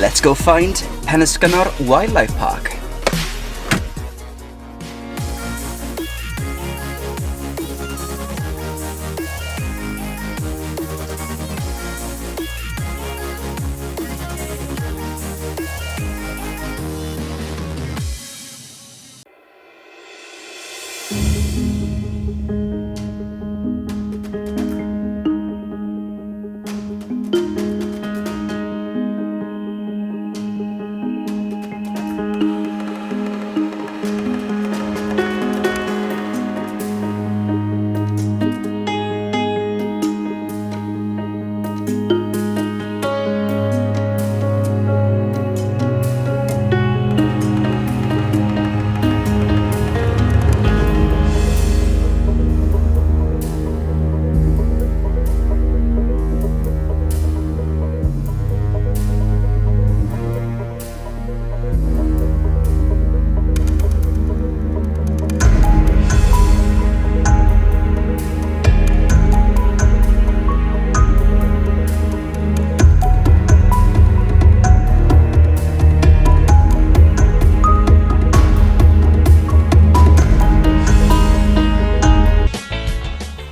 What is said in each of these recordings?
Let's go find Penscynor Wildlife Park.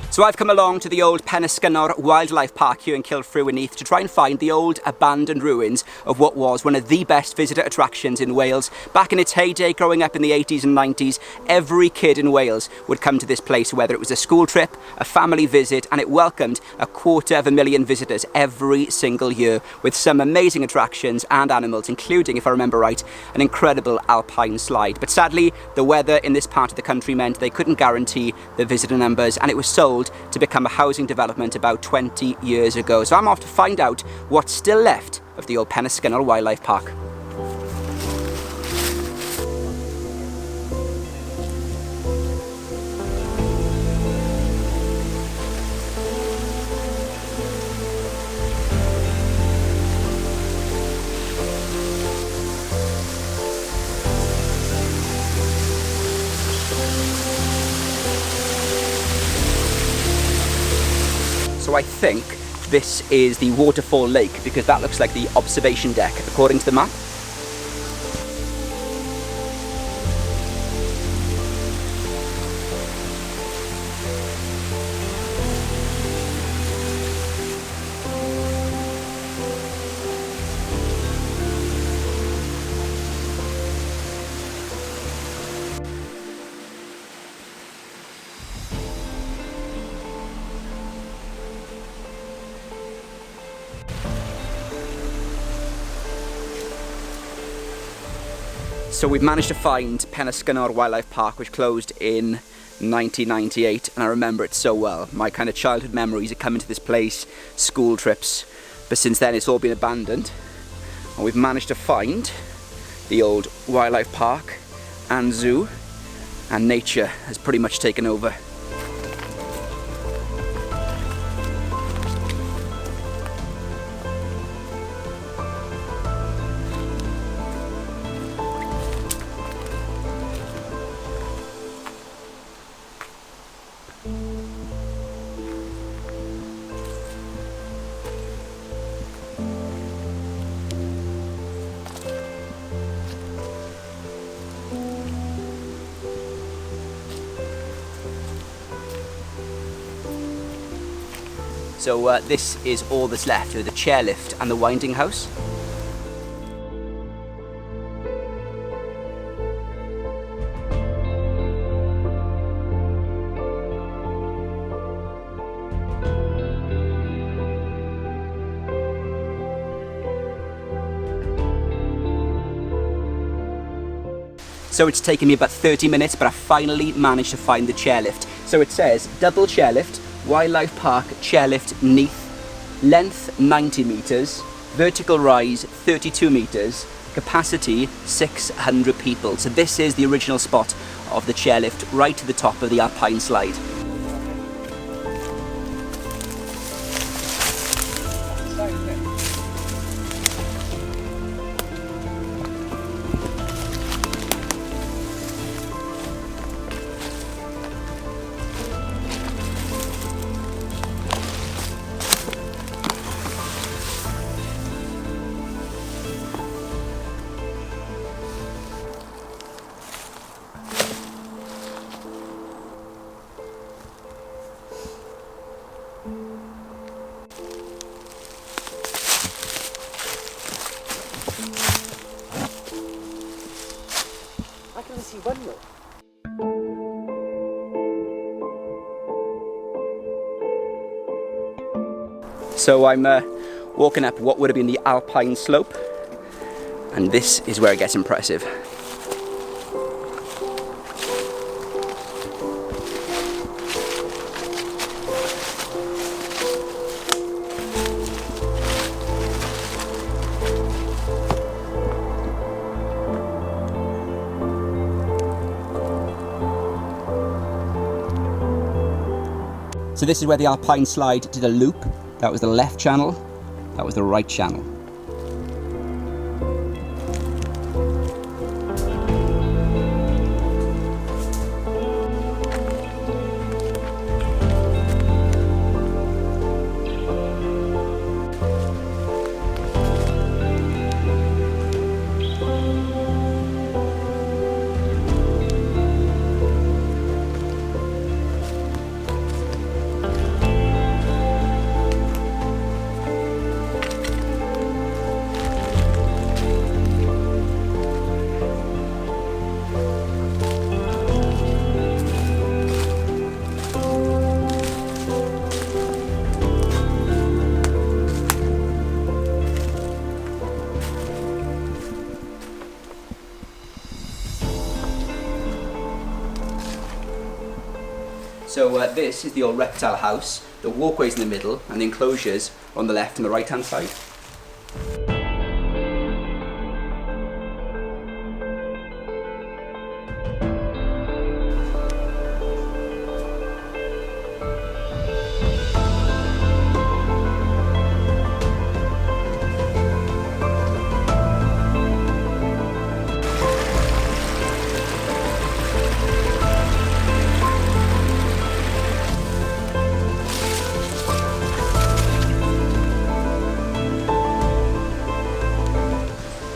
So I've come along to the old Penscynor Wildlife Park here in Kilfreweneath to try and find the old abandoned ruins of what was one of the best visitor attractions in Wales. Back in its heyday, growing up in the 80s and 90s, every kid in Wales would come to this place, whether it was a school trip, a family visit, and it welcomed 250,000 visitors every single year, with some amazing attractions and animals, including, if I remember right, an incredible alpine slide. But sadly, the weather in this part of the country meant they couldn't guarantee the visitor numbers, and it was sold to become a housing development about 20 years ago. So I'm off to find out what's still left of the old Penscynor Wildlife Park. So I think this is the waterfall lake because that looks like the observation deck according to the map. So we've managed to find Penscynor Wildlife Park, which closed in 1998, and I remember it so well. My kind of childhood memories of coming to this place, school trips, but since then it's all been abandoned. And we've managed to find the old wildlife park and zoo, and nature has pretty much taken over. So this is all that's left of the chairlift and the winding house. So it's taken me about 30 minutes, but I finally managed to find the chairlift. So it says double chairlift, Wildlife Park chairlift Neath, length 90 metres, vertical rise 32 metres, capacity 600 people. So this is the original spot of the chairlift, right to the top of the Alpine slide. So I'm walking up what would have been the Alpine Slope, and this is where it gets impressive. So this is where the Alpine slide did a loop. That was the left channel, that was the right channel. So this is the old Reptile House. The walkway's in the middle and the enclosures on the left and the right hand side.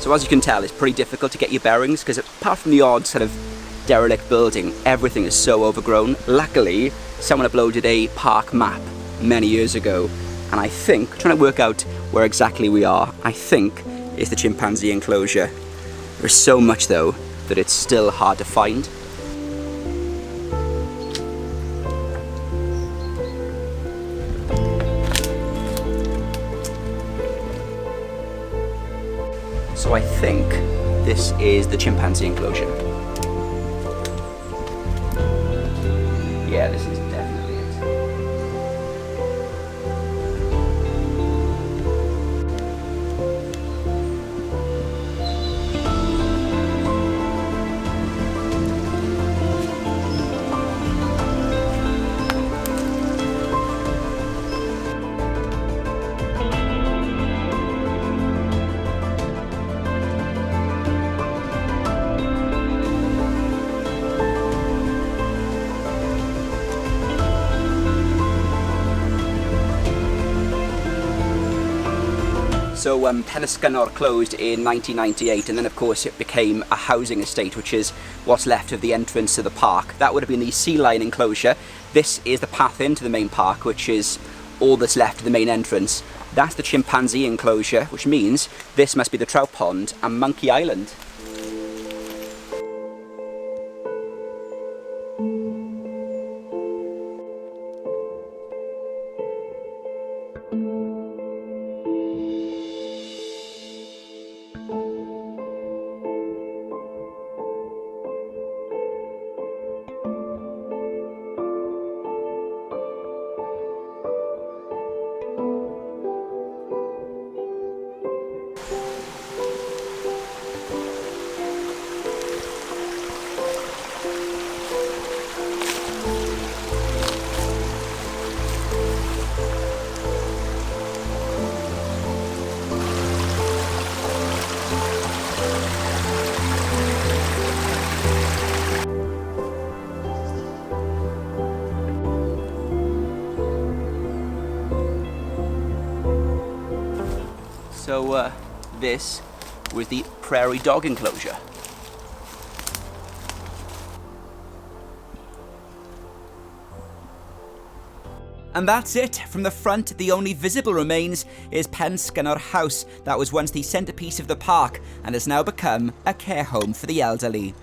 So as you can tell, it's pretty difficult to get your bearings because apart from the odd sort of derelict building, everything is so overgrown. Luckily, someone uploaded a park map many years ago, and I think, trying to work out where exactly we are, I think it's the Chimpanzee Enclosure. There's so much though that it's still hard to find. So I think this is the Chimpanzee Enclosure. Yeah, this is definitely it. So Penscynor closed in 1998, and then of course it became a housing estate, which is what's left of the entrance to the park. That would have been the sea lion enclosure. This is the path into the main park, which is all that's left of the main entrance. That's the Chimpanzee Enclosure, which means this must be the trout pond and Monkey Island. So this was the prairie dog enclosure. And that's it. From the front, the only visible remains is Penscynor House. That was once the centrepiece of the park and has now become a care home for the elderly.